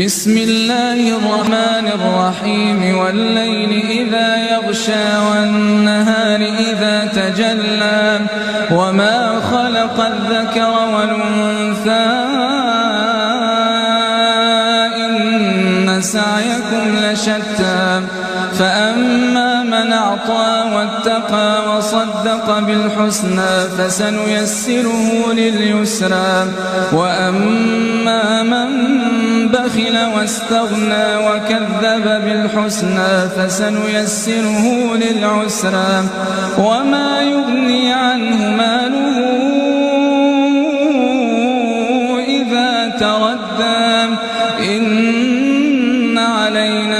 بسم الله الرحمن الرحيم والليل إذا يغشى والنهار إذا تجلى وما خلق الذكر والأنثى إن سعيكم لشتى فأما من أعطى واتقى وصدق بالحسنى فسنيسره لليسرى وأما من بخل واستغنى وكذب بالحسنى فسنيسره للعسرى وما يغني عنه ماله إذا تردى إن علينا